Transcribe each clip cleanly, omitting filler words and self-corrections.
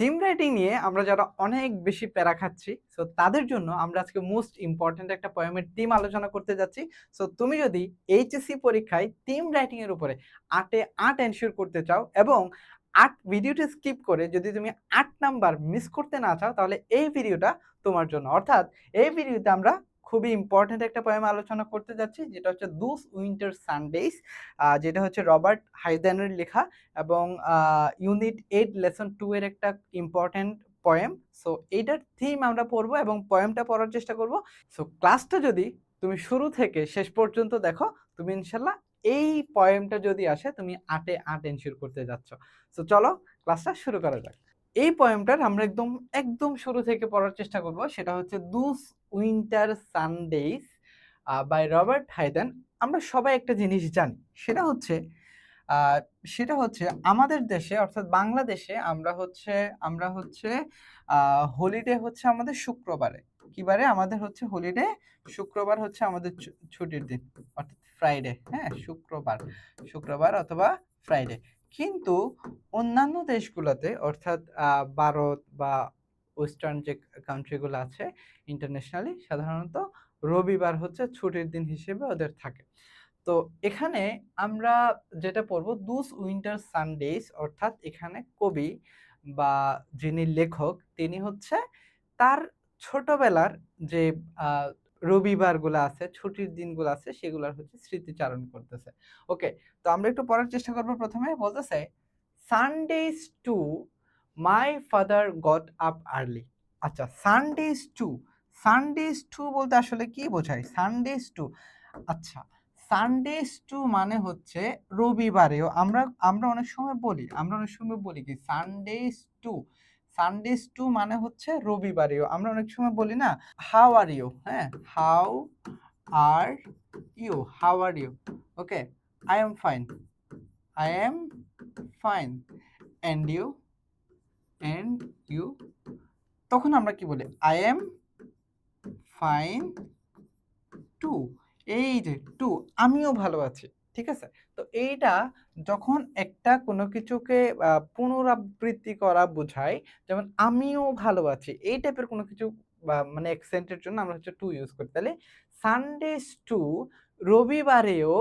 Theme writing নিয়ে আমরা যারা অনেক বেশি প্যারা খাচ্ছি, সো তাদের জন্য আমরা আজকে মোস্ট ইম্পোর্টেন্ট একটা পোয়েমের থিম আলোচনা করতে যাচ্ছি। সো তুমি যদি এইচএসসি পরীক্ষায় থিম রাইটিং এর উপরে ৮ এ ৮ এনশিওর করতে চাও এবং ৮ ভিডিওটা স্কিপ করে যদি তুমি ৮ নাম্বার মিস করতে না চাও, তাহলে এই ভিডিওটা তোমার জন্য। অর্থাৎ এই ভিডিওতে আমরা খুবই ইম্পোর্টেন্ট একটা পোয়েম আলোচনা করতে যাচ্ছি, যেটা হচ্ছে 'দোজ উইন্টার সানডেজ', যেটা হচ্ছে রবার্ট হায়দানের লেখা এবং ইউনিট 8 লেসন 2 এর একটা ইম্পর্টেন্ট পোয়েম। সো এইটার থিম আমরা পড়বো এবং পোয়েমটা পড়ার চেষ্টা করব। সো ক্লাসটা যদি তুমি শুরু থেকে শেষ পর্যন্ত দেখো, তুমি ইনশাল্লাহ এই পোয়েমটা যদি আসে তুমি ৮ এ ৮ এনশিওর করতে যাচ্ছ। সো চলো ক্লাসটা শুরু করা যাক। এই পোয়েমটার আমরা একদম শুরু থেকে পড়ার চেষ্টা করব। সেটা হচ্ছে 'those winter Sundays' by Robert Hayden. আমরা সবাই একটা জিনিস জানি, সেটা হচ্ছে আ সেটা হচ্ছে আমাদের দেশে অর্থাৎ বাংলাদেশে আমরা হচ্ছে আ হলিডে হচ্ছে আমাদের শুক্রবারে। কি বারে? আমাদের হচ্ছে হলিডে শুক্রবার হচ্ছে আমাদের ছুটির দিন। অর্থাৎ ফ্রাইডে, হ্যাঁ? শুক্রবার অথবা ফ্রাইডে। কিন্তু অন্যান্য দেশগুলাতে অর্থাৎ ভারত বা ওয়েস্টার্ন যে কান্ট্রি গুলো আছে ইন্টারন্যাশনালি, সাধারণত রবিবার হচ্ছে ছুটির দিন হিসেবে ওদের থাকে। তো এখানে আমরা যেটা পড়বো 'দোজ উইন্টার সানডেজ', অর্থাৎ এখানে কবি বা যিনি লেখক তিনি হচ্ছে তার ছোটবেলার যে আ রবিবারগুলো আছে, ছুটির দিনগুলো আছে সেগুলার হচ্ছে স্মৃতিচারণ করতেছে। ওকে, তো আমরা একটু পড়ার চেষ্টা করব। ১ম এ বলতেছে, "Sundays to my father got up early". আচ্ছা, সানডেজ টু বলতে আসলে কি বোঝায়? সানডেজ টু, আচ্ছা, সানডেজ টু মানে হচ্ছে রবিবারেও আমরা আমরা অনেক সময় বলি কি সানডেজ টু মানে হচ্ছে রবিবারেও। আমরা অনেক সময় বলি না, হাউ আর ইউ? হ্যাঁ? আর how are you? Okay, I am fine. I am fine. And you? And you? তখন আমরা কি বলি? I am fine too. এই যে টু, আমিও ভালো আছি। ঠিক আছে? তো এইটা যখন একটা কোনো কিছুকে পুনরাবৃত্তি করা বোঝায়, যেমন আমিও ভালো আছি। এই টাইপের কোনো কিছু বা মানে অ্যাকসেন্ট এর জন্য আমরা হচ্ছে টু ইউজ করি। তাহলে সানডেজ টু, রবিবারেও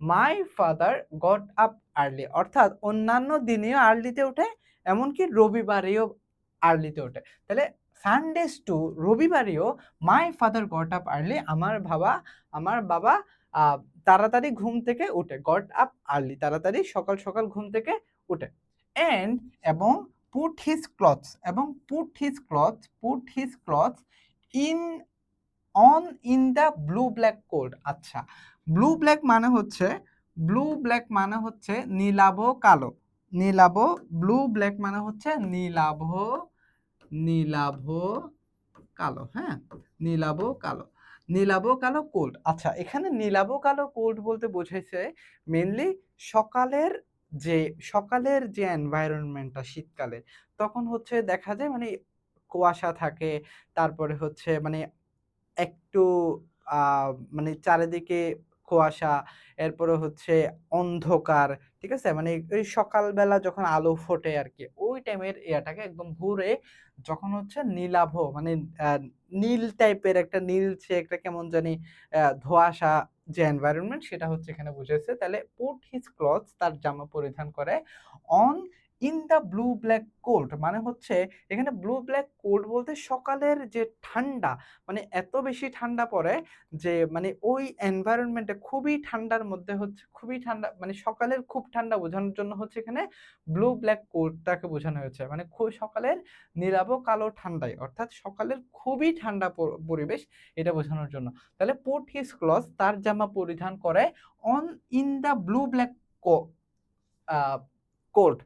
my father got up early, অর্থাৎ অন্যান্য দিনেও আর্লিতে ওঠে, এমনকি রবিবারেও আর্লিতে ওঠে। তাহলে সানডেজ টু, রবিবারেও my father got up early, আমার বাবা আ তাড়াতাড়ি ঘুম থেকে উঠে। গট আপ আর্লি, তাড়াতাড়ি সকাল, সকাল ঘুম থেকে উঠে। অ্যান্ড এবং put his clothes in in the blue black cold. আচ্ছা, ব্লু ব্লাক মানে হচ্ছে নীলাভ কালো। ব্লু ব্লাক মানে হচ্ছে নীলাভ কালো, হ্যাঁ? নীলাভ কালো। নীলাভ কালো কোল্ড। আচ্ছা, এখানে নীলাভ কালো কোল্ড বলতে বোঝাইছে মেইনলি সকালের সকালের যে এনভায়রনমেন্টটা শীতকালে, তখন হচ্ছে দেখা যায় মানে কুয়াশা থাকে। তারপরে হচ্ছে মানে একটু আ মানে চারিদিকে কুয়াশা, এরপরে হচ্ছে অন্ধকার, ঠিক আছে? মানে এই সকালবেলা যখন আলো ফোটে আরকি, ওই টাইমের ইয়াটাকে একদম ভোরে যখন হচ্ছে নীলাভ মানে আ নীল টাইপের নীলচে একটা কেমন জানি ধোঁয়াশা যে এনভায়রনমেন্ট, সেটা হচ্ছে এখানে বুঝাইছে। তাহলে পুট হিজ ক্লথস, তার জামা পরিধান করে, on in the blue black cold মানে হচ্ছে এখানে ব্লু ব্লাক কোল্ড বলতে সকালের যে ঠান্ডা, মানে এত বেশি ঠান্ডা পড়ে যে মানে ওই এনভায়রনমেন্টে খুবই ঠান্ডার মধ্যে হচ্ছে খুবই ঠান্ডা, মানে সকালের খুব ঠান্ডা বোঝানোর জন্য হচ্ছে এখানে ব্লু ব্লাক কোটটাকে বোঝানো হয়েছে। মানে সকালের নীলাভ কালো ঠান্ডায়, অর্থাৎ সকালের খুবই ঠান্ডা পরিবেশ, এটা বোঝানোর জন্য। তাহলে পুট হিজ ক্লথ, তার জামা পরিধান করে, on in the blue black co a cold,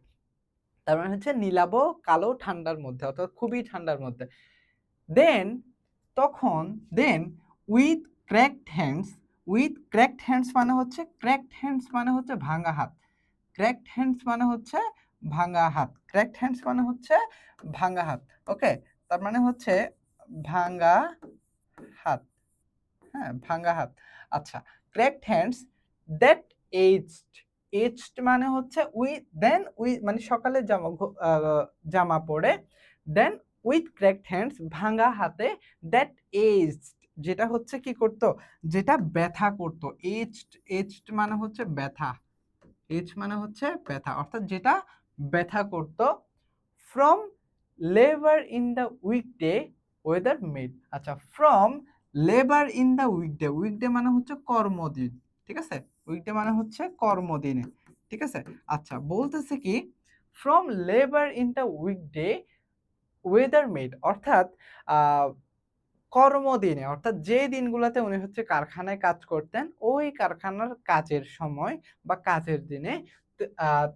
তার মানে হচ্ছে নীলাভ কালো ঠান্ডার মধ্যে, অর্থাৎ খুবই ঠান্ডার মধ্যে। দেন তখন then with cracked hands, cracked hands মানে হচ্ছে ভাঙা হাত। ক্র্যাকড হ্যান্ডস মানে হচ্ছে ভাঙা হাত। ওকে? তার মানে হচ্ছে ভাঙা হাত। হ্যাঁ? ভাঙা হাত। আচ্ছা, cracked hands that aged, aged মানে হচ্ছে উই মানে সকালে জামা পরে, দেন উইথ ক্র্যাকড হ্যান্ডস ভাঙা হাতে, দ্যাট এজড যেটা হচ্ছে কি করতো, যেটা ব্যথা করতো। এজড মানে হচ্ছে ব্যথা, এজ মানে হচ্ছে ব্যথা, অর্থাৎ যেটা ব্যথা করতো। From labour in the weekday weather made. আচ্ছা, from labour in the weekday, weekday মানে হচ্ছে কর্মদিন, ঠিক আছে, উইকডে মানে হচ্ছে কর্মদিনে, ঠিক আছে। আচ্ছা, বলতেছে কি from labour in the weekday weather made, অর্থাৎ আহ কর্মদিনে, অর্থাৎ যে দিনগুলোতে উনি হচ্ছে কারখানায় কাজ করতেন, ওই কারখানার কাজের সময় বা কাজের দিনে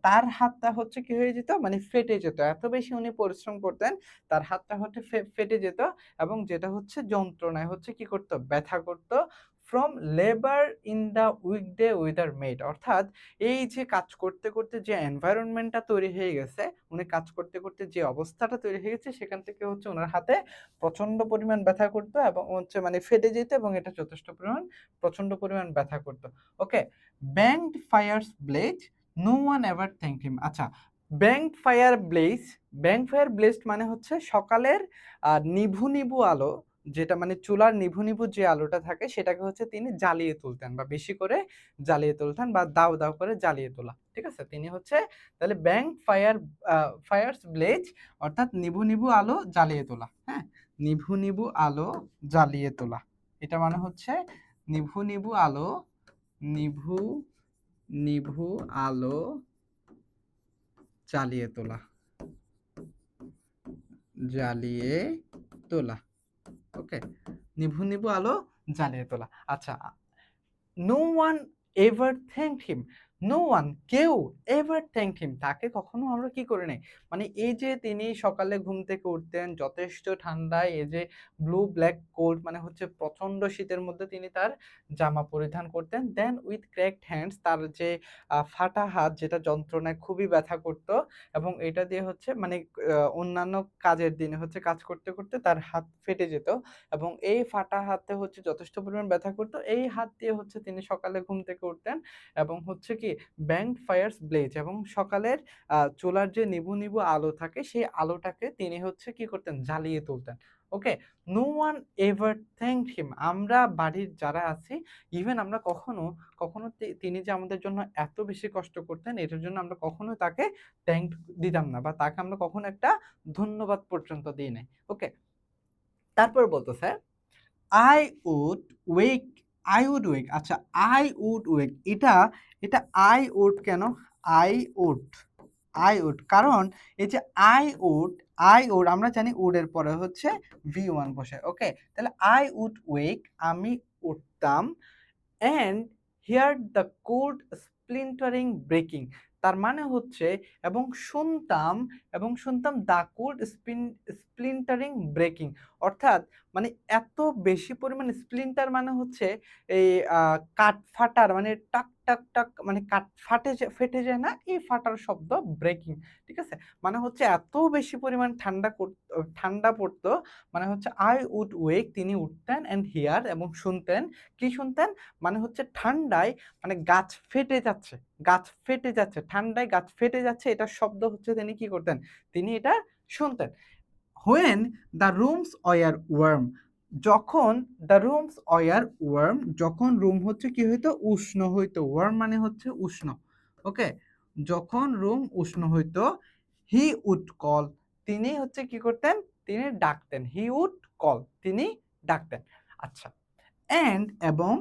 তার হাতটা হচ্ছে কি হয়ে যেত, মানে ফেটে যেত। এত বেশি উনি পরিশ্রম করতেন, তার হাতটা হচ্ছে ফেটে যেত, এবং যেটা হচ্ছে যন্ত্রণায় হচ্ছে কি করত, ব্যথা করত। From labour in the weekday wither made, অর্থাৎ এই যে কাজ করতে করতে যে এনভায়রনমেন্টটা তৈরি হয়ে গেছে, উনি কাজ করতে করতে যে অবস্থাটা তৈরি হয়ে গেছে, সেখান থেকে হচ্ছে ওনার হাতে প্রচন্ড পরিমাণ ব্যথা করতো, এবং হচ্ছে মানে ফেটে যেত, এবং এটা যথেষ্ট পরিমাণ প্রচন্ড পরিমাণ ব্যথা করতো। Okay, banked fires blaze, no one ever thank him. আচ্ছা, banked fire blaze, banked fire blaze মানে হচ্ছে সকালের নিভু নিভু আলো, যেটা মানে চুলার নিভু নিভু যে আলোটা থাকে, সেটাকে হচ্ছে তিনি জ্বালিয়ে তুলতেন, বা বেশি করে জ্বালিয়ে তুলতেন, বা দাও দাও করে জ্বালিয়ে তোলা, ঠিক আছে। তিনি হচ্ছে তাহলে ব্যাংড ফায়ার্স ব্লেজ, অর্থাৎ নিভু নিভু আলো জ্বালিয়ে তোলা। হ্যাঁ, নিভু নিভু আলো জ্বালিয়ে তোলা, এটা মানে হচ্ছে নিভু নিভু আলো, নিভু নিভু আলো জ্বালিয়ে তোলা, জ্বালিয়ে তোলা। ওকে, নিভু নিভু আলো জ্বালিয়ে তোলা। আচ্ছা, নো ওয়ান এভার থ্যাঙ্কড হিম, নো ওয়ান কেউ, এভার থ্যাঙ্কড হিম তাকে কখনো আমরা কি করে নাই, মানে এই যে তিনি সকালে ঘুম থেকে উঠতেন যথেষ্ট ঠান্ডায়, এই যে ব্লু ব্ল্যাক কোট মানে হচ্ছে প্রচন্ড শীতের মধ্যে তিনি তার জামা পরিধান করতেন, দেন উইথ ক্র্যাকড হ্যান্ডস, তার যে ফাটা হাত, যেটা যন্ত্রণায় খুবই ব্যথা করত, এবং এটা দিয়ে হচ্ছে মানে অন্যান্য কাজের দিনে হচ্ছে কাজ করতে করতে তার হাত ফেটে যেত, এবং এই ফাটা হাতে হচ্ছে যথেষ্ট পরিমাণ ব্যথা করতো। এই হাত দিয়ে হচ্ছে তিনি সকালে ঘুম থেকে উঠতেন, এবং হচ্ছে কি ব্যাংক ফায়ার্স ব্লেজ, এবং সকালের চুলার যে নিভু নিভু আলো থাকে, সেই আলোটাকে তিনি হচ্ছে কি করতেন, জ্বালিয়ে তুলতেন। ওকে, নো ওয়ান এভার থ্যাঙ্কড হিম, আমরা বাড়ির যারা আছি, ইভেন আমরা কখনো কখনো তিনি যে আমাদের জন্য এত বেশি কষ্ট করতেন, এটার জন্য আমরা কখনো তাকে থ্যাঙ্ক দিতাম না, বা তাকে আমরা কখনো একটা ধন্যবাদ পর্যন্ত দিই নাই। ওকে, তারপর বলতেছে আই উড ওয়েক, আই উড ওয়েক। আচ্ছা, আই উড ওয়েক, এটা এটা আই উড কেন, আই উড, আই উড কারণ এই যে আই উড আমরা জানি উডের পরে হচ্ছে V1 বসে। ওকে, তাহলে আই উড ওয়েক, আমি উঠতাম, and hear the cold splintering breaking, তার মানে হচ্ছে এবং শুনতাম, দ্য কোড স্প্লিন্টারিং ব্রেকিং, অর্থাৎ মানে এত বেশি পরিমাণে স্প্লিন্টার মানে হচ্ছে এই কাঠ ফাটার, মানে টাক টাক টাক, মানে কাঠ ফেটে যায় না, এই ফাটার শব্দ ব্রেকিং, ঠিক আছে। মানে হচ্ছে এত বেশি পরিমাণ ঠান্ডা পড়তো, মানে হচ্ছে আই উড ওয়েক, তিনি উঠতেন, অ্যান্ড হিয়ার এবং শুনতেন, কি শুনতেন, মানে হচ্ছে ঠান্ডায় মানে গাছ ফেটে যাচ্ছে, ঠান্ডায় গাছ ফেটে যাচ্ছে, এটার শব্দ হচ্ছে তিনি কি করতেন, তিনি এটা শুনতেন। When the rooms were warm, যখন দ্য রুমস ওয়ার ওয়ার্ম, যখন রুম হচ্ছে কি হইতো, উষ্ণ হইতো, ওয়ার্ম মানে হচ্ছে উষ্ণ। ওকে, যখন রুম উষ্ণ হইতো, হি উড কল, তিনি হচ্ছে কি করতেন, তিনি ডাকতেন, হি উড কল, তিনি ডাকতেন। আচ্ছা, অ্যান্ড এবং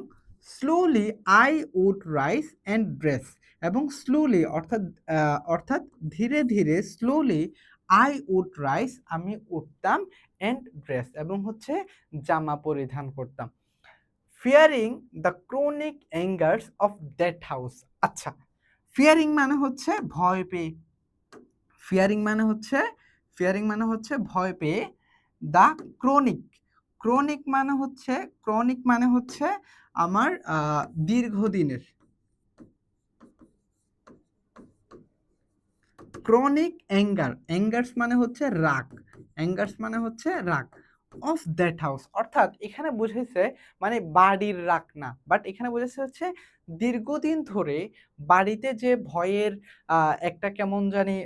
slowly I would rise and dress, এবং স্লোলি অর্থাৎ ধীরে ধীরে, স্লোলি আই উড রাইস, আমি উঠতাম, অ্যান্ড ড্রেস এবং হচ্ছে জামা পরিধান করতাম, fearing the chronic angers of that house. আচ্ছা, ফিয়ারিং মানে হচ্ছে ভয় পেয়ে, ফিয়ারিং মানে হচ্ছে ভয় পেয়ে, দা ক্রনিক, ক্রনিক মানে হচ্ছে আমার দীর্ঘদিনের, ক্রনিক অ্যাঙ্গার্স মানে হচ্ছে রাগ, অফ দ্যাট হাউস অর্থাৎ এখানে বুঝাইছে মানে বাড়ির রাগ না। বাট এখানে বুঝাইছে হচ্ছে দীর্ঘদিন ধরে বাড়িতে যে ভয়ের আ একটা কেমন জানি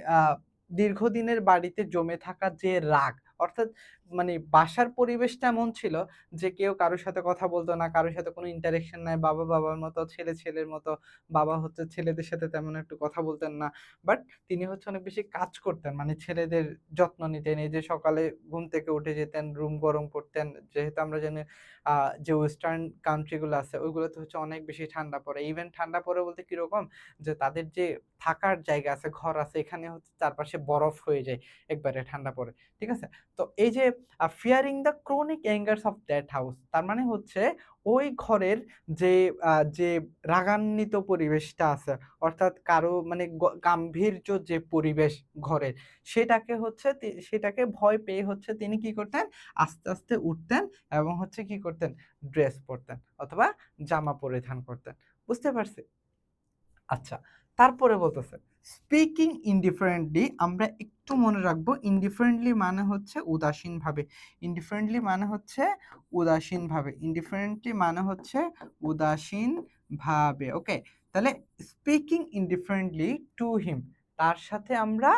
দীর্ঘদিনের বাড়িতে জমে থাকা যে রাগ, অর্থাৎ মানে বাসার পরিবেশটা এমন ছিল যে কেউ কারো সাথে কথা বলত না, কারো সাথে কোনো ইন্টারেকশন নাই। বাবা বাবার মতো, ছেলে ছেলের মতো। বাবা হচ্ছে ছেলেদের সাথে তেমন একটু কথা বলতেন না। বাট তিনি হচ্ছে অনেক বেশি কাজ করতেন। মানে ছেলেদের যত্ন নিতেন। এই যে সকালে ঘুম থেকে উঠে যেতেন, রুম গরম করতেন। যেহেতু আমরা জানি আ যে ওয়েস্টার্ন কান্ট্রি গুলো আছে ওইগুলোতে হচ্ছে অনেক বেশি ঠান্ডা পড়ে। ইভেন ঠান্ডা পড়ে বলতে কিরকম? যে তাদের যে থাকার জায়গা আছে, ঘর আছে এখানে হচ্ছে চারপাশে বরফ হয়ে যায় একবারে ঠান্ডা পড়ে। ঠিক আছে? তো এই যে fearing the chronic angers of that house তার মানে হচ্ছে ওই ঘরের যে যে রাগান্বিত পরিবেশটা আছে, অর্থাৎ কারো মানে গাম্ভীর্য যে পরিবেশ ঘরের, সেটাকে হচ্ছে সেটাকে ভয় পেয়ে হচ্ছে তিনি কি করতেন? আস্তে, আস্তে উঠতেন এবং হচ্ছে কি করতেন? ড্রেস পরতেন অথবা জামা পরিধান করতেন। বুঝতে পারছি? আচ্ছা, তারপরে বলতেছে, স্পিকিং ইনডিফারেন্টলি আমরা একটু মনে রাখবো ইনডিফারেন্টলি মানে হচ্ছে উদাসীনভাবে। ইনডিফারেন্টলি মানে হচ্ছে উদাসীনভাবে। ইনডিফারেন্টলি মানে হচ্ছে উদাসীনভাবে। ওকে? তাহলে স্পিকিং ইনডিফারেন্টলি টু হিম তার সাথে আমরা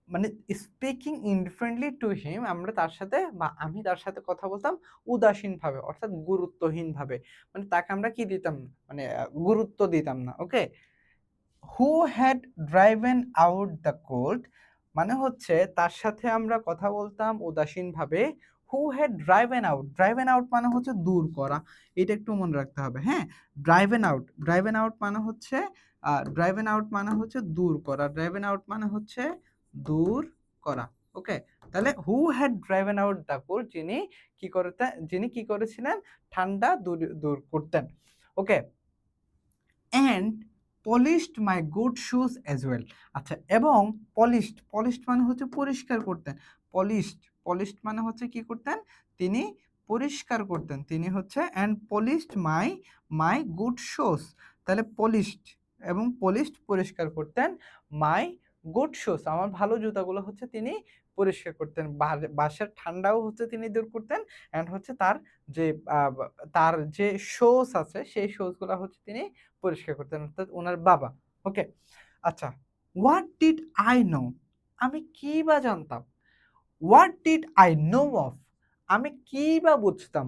মানে স্পিকিং ইনডিফারেন্টলি টু হিম আমরা তার সাথে বা আমি তার সাথে কথা বলতাম উদাসীনভাবে অর্থাৎ গুরুত্বহীনভাবে। মানে তাকে আমরা কি দিতাম না? মানে গুরুত্ব দিতাম না। Okay? Who had driven out the cold মানে হচ্ছে তার সাথে আমরা কথা বলতাম উদাসীনভাবে। হু হ্যাড ড্রাইভেন আউট মানে হচ্ছে দূর করা। এটা একটু মনে রাখতে হবে, হ্যাঁ? ড্রাইভেন আউট মানে হচ্ছে ড্রাইভেন আউট মানে হচ্ছে দূর করা। ড্রাইভেন আউট মানে হচ্ছে দূর করা। ওকে? তাহলে who had driven out the cold যিনি কি করেছিলেন? ঠান্ডা দূর দূর করতেন। Okay? And polished my good shoes as well. আচ্ছা এবং পলিশড মানে হচ্ছে পরিষ্কার করতেন। পলিশড মানে হচ্ছে কি করতেন? তিনি পরিষ্কার করতেন। তিনি হচ্ছে and polished my good shoes. তাহলে পলিশড পরিষ্কার করতেন। মাই গুড শুজ আমার ভালো জুতাগুলো হচ্ছে তিনি পরিষ্কার করতেন। বাসার ঠান্ডাও হচ্ছে তিনি দূর করতেন অ্যান্ড হচ্ছে যে আ বা তার যে শুজ আছে সেই শুজ গুলা হচ্ছে তিনি পরিষ্কার করতেন অর্থাৎ উনার বাবা। ওকে? আচ্ছা, হোয়াট ডিড আই নো? আমি কি বা জানতাম? What did I know of? আমি কি বা বুঝতাম?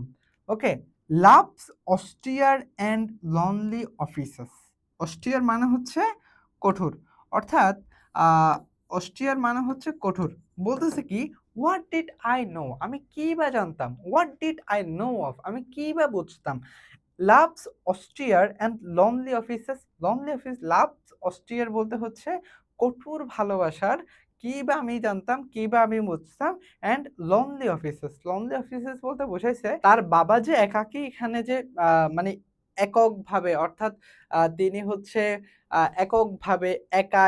Okay? Love's austere and lonely offices. austere মানে হচ্ছে কঠোর। অর্থাৎ আ austere মানে হচ্ছে কঠোর। বলতেছে কি? What did I no? আমি কি বা জানতাম? What did I know of? আমি কি বা বুঝতাম? Loves austere and lonely offices lonely office loves austere বলতে হচ্ছে কঠোর ভালোবাসার কি বা আমি জানতাম, কি বা আমি বুঝতাম অ্যান্ড lonely offices বলতে বোঝাইছে তার বাবা যে একাকী এখানে যে আ মানে এককভাবে অর্থাৎ তিনি হচ্ছে এককভাবে একা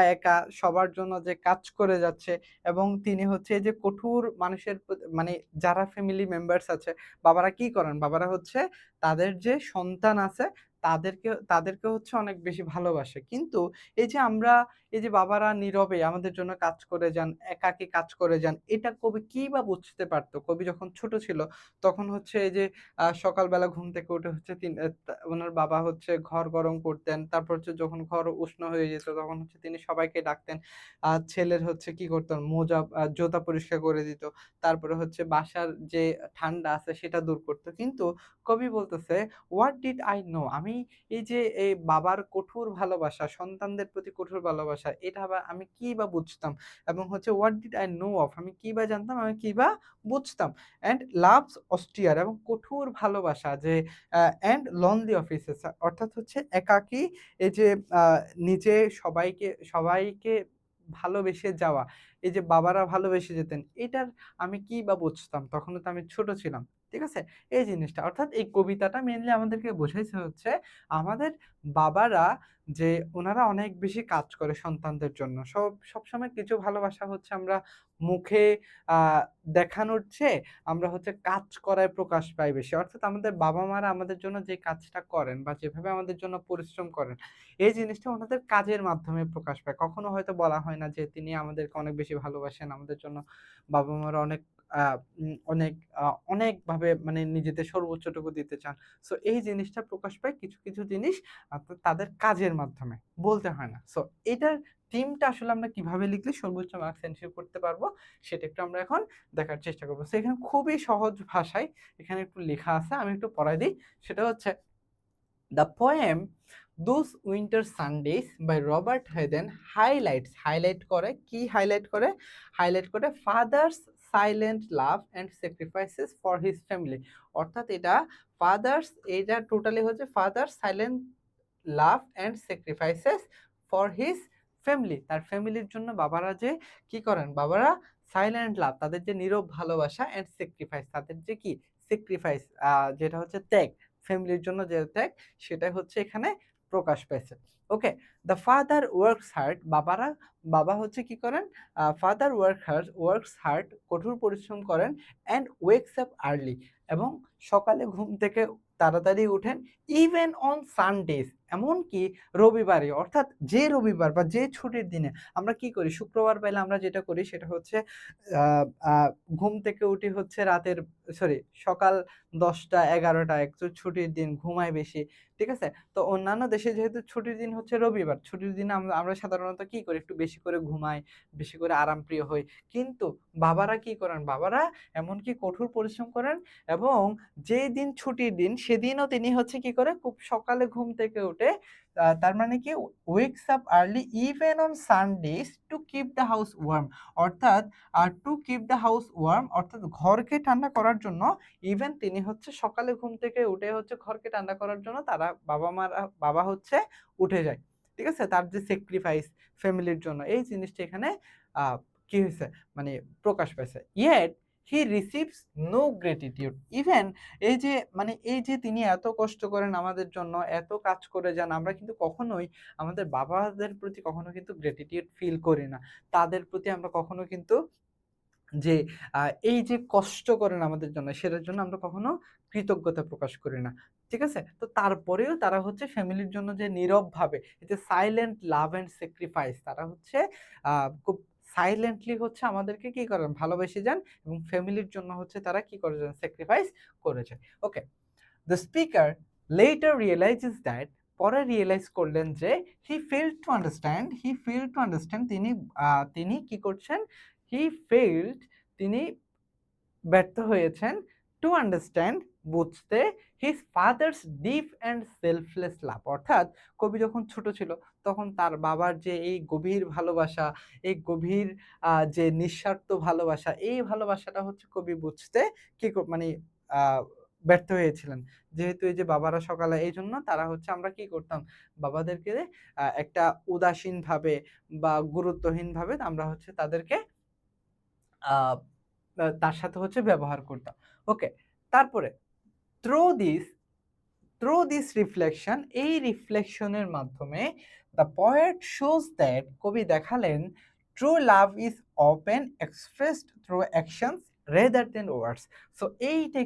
সবার জন্য যে কাজ করে যাচ্ছে এবং তিনি হচ্ছে এই যে কঠোর মানুষের মানে যারা ফ্যামিলি মেম্বার্স আছে, বাবারা কি করেন? বাবারা হচ্ছে তাদের যে সন্তান আছে তাদেরকে হচ্ছে অনেক বেশি ভালোবাসে। কিন্তু এই যে বাবারা নীরবে আমাদের জন্য কাজ করে যান, একাকী কাজ করে যান, এটা কবি কি বা বুঝতে পারত? কবি যখন ছোট ছিল তখন হচ্ছে এই যে সকালবেলা ঘুম থেকে উঠে হচ্ছে তিন আ তা উনার বাবা হচ্ছে ঘর গরম করতেন। তারপর হচ্ছে যখন ঘর উষ্ণ হয়ে যেত তখন হচ্ছে তিনি সবাইকে ডাকতেন। ছেলের হচ্ছে কি করতেন জুতা পরিষ্কার করে দিত। তারপরে হচ্ছে বাসার যে ঠান্ডা আছে সেটা দূর করত। কিন্তু কবি বলতেছে, "হোয়াট ডিড আই নো?" আমি এই যে এই বাবার কঠোর ভালোবাসা, সন্তানদের প্রতি কঠোর ভালোবাসা, এটা আমি কি বা বুঝতাম? এবং হচ্ছে "what did I know of?" আমি কি বা জানতাম, আমি কি বা বুঝতাম? অ্যান্ড লাভস অস্টিয়ার এবং কঠোর ভালোবাসা যে অ্যান্ড লনলি অফিসেস অর্থাৎ হচ্ছে একাকী এই যে আ নিজে সবাইকে ভালোবেসে যাওয়া। এই যে বাবারা ভালোবেসে যেতেন, এটার আমি কি বা বুঝতাম? তখনও তো আমি ছোট ছিলাম। ঠিক আছে? এই জিনিসটা। অর্থাৎ এই কবিতাটা মেইনলি আমাদেরকে বোঝাইছে হচ্ছে আমাদের বাবারা যে উনারা অনেক বেশি কাজ করে সন্তানদের জন্য। সবসময় কিছু ভালোবাসা হচ্ছে আমরা মুখে আ দেখানোর চেয়ে আমরা হচ্ছে কাজ করায় প্রকাশ পাই বেশি। অর্থাৎ আমাদের বাবা-মারা আমাদের জন্য যে কাজটা করেন বা যেভাবে আমাদের জন্য পরিশ্রম করেন, এই জিনিসটা ওনাদের কাজের মাধ্যমে প্রকাশ পায়। কখনো হয়তো বলা হয় না যে তিনি আমাদেরকে অনেক বেশি ভালোবাসেন। আমাদের জন্য বাবা-মারা অনেক অনেক অনেকভাবে মানে নিজেদের সর্বোচ্চটুকু দিতে চান। সো এই জিনিসটা প্রকাশ পায় কিছু, কিছু জিনিস তাদের কাজের মাধ্যমে, বলতে হয় না। সো এটার থিমটা আসলে আমরা কিভাবে লিখলে সর্বোচ্চ মার্কস এনশিওর করতে পারবো, সেটা একটু আমরা এখন দেখার চেষ্টা করব। সো এখানে খুবই সহজ ভাষায় এখানে একটু লেখা আছে, আমি একটু পড়ায় দিই। সেটা হচ্ছে The poem Those Winter Sundays by Robert Hayden highlight করে কি highlight করে father's silent love and sacrifices for his family. অর্থাৎ এটা টোটালি হচ্ছে father's silent love and sacrifices for his family. তার ফ্যামিলির জন্য বাবারা যে কি করেন, বাবারা সাইলেন্ট লাভ তাদের যে নীরব ভালোবাসা অ্যান্ড স্যাক্রিফাইস তাদের যে কি স্যাক্রিফাইস যেটা হচ্ছে ত্যাগ, ফ্যামিলির জন্য যে ত্যাগ সেটাই হচ্ছে এখানে প্রকাশ পেয়েছে। ওকে, দ্য ফাদার ওয়ার্কস হার্ড, বাবা হচ্ছে কি করেন, ফাদার ওয়ার্কস হার্ড কঠোর পরিশ্রম করেন অ্যান্ড ওয়েকস আপ আর্লি, এবং সকালে ঘুম থেকে তাড়াতাড়ি উঠেন, ইভেন অন সানডেজ, এমনকি রবিবারে, অর্থাৎ যে রবিবার বা যে ছুটির দিনে আমরা কি করি, শুক্রবার পাইলে আমরা যেটা করি সেটা হচ্ছে ঘুম থেকে উঠি হচ্ছে সকাল ১০টা ১১টা, একটু ছুটির দিন ঘুমাই বেশি, ঠিক আছে? তো অন্যান্য দেশে যেহেতু ছুটির দিন হচ্ছে রবিবার, ছুটির দিনে আমরা সাধারণত কি করি, একটু বেশি করে ঘুমাই, বেশি করে আরামপ্রিয় হই। কিন্তু বাবারা কি করেন, বাবারা এমনকি কঠোর পরিশ্রম করেন, এবং যেই দিন ছুটির দিন সেদিনও তিনি হচ্ছে কি করে, খুব সকালে ঘুম থেকে উঠে তার মানে কি wakes up early even on Sundays to keep the house warm, অর্থাৎ to keep the house warm অর্থাৎ ঘরকে ঠান্ডা করার জন্য ইভেন তিনি হচ্ছে সকালে ঘুম থেকে উঠে হচ্ছে ঘরকে ঠান্ডা করার জন্য তারা বাবা হচ্ছে উঠে যায়। ঠিক আছে? তার যে স্যাক্রিফাইস ফ্যামিলির জন্য এই জিনিসটা এখানে আ কি হইছে মানে প্রকাশ পাইছে। Yet he receives no gratitude, even এই যে তিনি এত কষ্ট করেন আমাদের জন্য, এত কাজ করে যান, আমরা কিন্তু কখনোই আমাদের বাবাদের প্রতি কখনো কিন্তু গ্র্যাটিটিউড ফিল করি না। তাদের প্রতি আমরা কখনো কিন্তু যে আ এই যে কষ্ট করেন আমাদের জন্য সেটার জন্য আমরা কখনো কৃতজ্ঞতা প্রকাশ করি না। ঠিক আছে? তো তারপরেও তারা হচ্ছে ফ্যামিলির জন্য যে নীরবভাবে এই যে সাইলেন্ট লাভ অ্যান্ড স্যাক্রিফাইস, তারা হচ্ছে খুব সাইলেন্টলি হচ্ছে আমাদেরকে কি করেন, ভালোবেসে যান, এবং ফ্যামিলির জন্য হচ্ছে তারা কি করে যান, স্যাক্রিফাইস করে যায়। ওকে। The speaker later realizes that, পরে রিয়ালাইজ করলেন যে he failed to understand, তিনি কি করছেন, he failed, তিনি ব্যর্থ হয়েছেন টু আন্ডারস্ট্যান্ড, বুঝতে, his father's deep and selfless love, অর্থাৎ কবি যখন ছোট ছিল তখন তার বাবার যে এই গভীর ভালোবাসা, এই গভীর যে নিঃস্বার্থ ভালোবাসা, এই ভালোবাসাটা হচ্ছে কবি বুঝতে মানে আহ, ব্যর্থ হয়েছিলেন। যেহেতু এই যে বাবারা সকালে, এই জন্য তারা হচ্ছে আমরা কি করতাম, বাবাদেরকে একটা উদাসীন ভাবে বা গুরুত্বহীন ভাবে আমরা হচ্ছে তাদেরকে আহ তার সাথে হচ্ছে ব্যবহার করতাম। ওকে, তারপরে থ্রু দিস রিফ্লেকশন, এই রিফ্লেকশনের মাধ্যমে দ্য পোয়েট শোজ দ্যাট, কবি দেখালেন, true love is often expressed through actions rather than words. So এইটা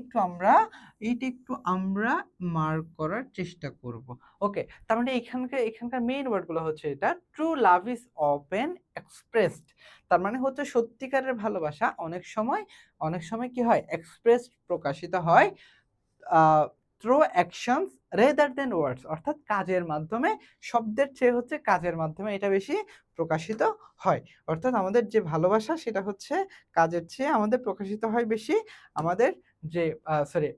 একটু আমরা মার্ক করার চেষ্টা করব। ওকে, তার মানে এখানকার মেইন ওয়ার্ডগুলো হচ্ছে এটা, true love is often expressed, তার মানে হচ্ছে সত্যিকারের ভালোবাসা অনেক সময় কি হয়, এক্সপ্রেসড প্রকাশিত হয় থ্রু অ্যাকশনস রেদার দেন ওয়ার্ডস, অর্থাৎ কাজের মাধ্যমে, শব্দের চেয়ে হচ্ছে কাজের মাধ্যমে এটা বেশি প্রকাশিত হয়। অর্থাৎ আমাদের যে ভালোবাসা সেটা হচ্ছে কাজের চেয়ে আমাদের প্রকাশিত হয় বেশি, আমাদের যে সরি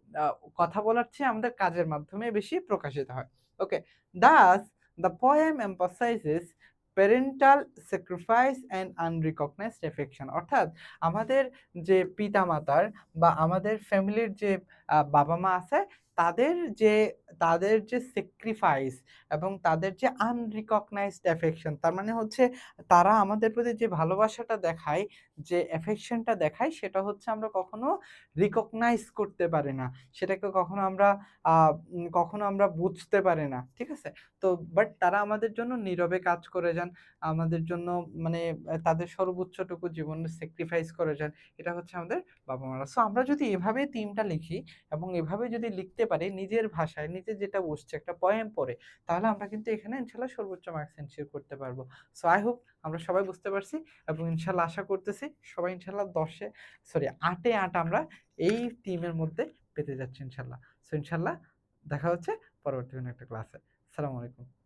কথা বলার চেয়ে আমাদের কাজের মাধ্যমে বেশি প্রকাশিত হয়। Okay, thus the poem emphasises parental sacrifice and unrecognised affection, অর্থাৎ আমাদের যে পিতামাতার বা আমাদের ফ্যামিলির যে বাবা-মা আছে, তাদের যে স্যাক্রিফাইস এবং তাদের যে আনরিকগনাইজড অ্যাফেকশন, তার মানে হচ্ছে তারা আমাদের প্রতি যে ভালোবাসাটা দেখায়, যে অ্যাফেকশনটা দেখায়, সেটা হচ্ছে আমরা কখনো রিকগনাইজ করতে পারি না। সেটাকে কখনো আমরা বুঝতে পারি না। ঠিক আছে? তো বাট তারা আমাদের জন্য নীরবে কাজ করে যান। আমাদের জন্য মানে তাদের সর্বোচ্চটুকু জীবনের স্যাক্রিফাইস করে যান। এটা হচ্ছে আমাদের বাবা-মারা। সো আমরা যদি এভাবে থিমটা লিখি এবং এভাবে যদি লিখতে পারি নিজের ভাষায়, নিজের যেটা বুঝছে একটা পোয়েম পড়ে, তাহলে আমরা কিন্তু এখানে ইনশাআল্লাহ সর্বোচ্চ মার্কস এনশিওর করতে পারবো। সো আই হোপ আমরা সবাই বুঝতে পারছি এবং ইনশাআল্লাহ আশা করতেছি সবাই ইনশাআল্লাহ ৮ এ ৮ আমরা এই টিমের মধ্যে পেতে যাচ্ছি ইনশাআল্লাহ। সো ইনশাআল্লাহ দেখা হচ্ছে পরবর্তী কোনো একটা ক্লাসে। আসসালামু আলাইকুম।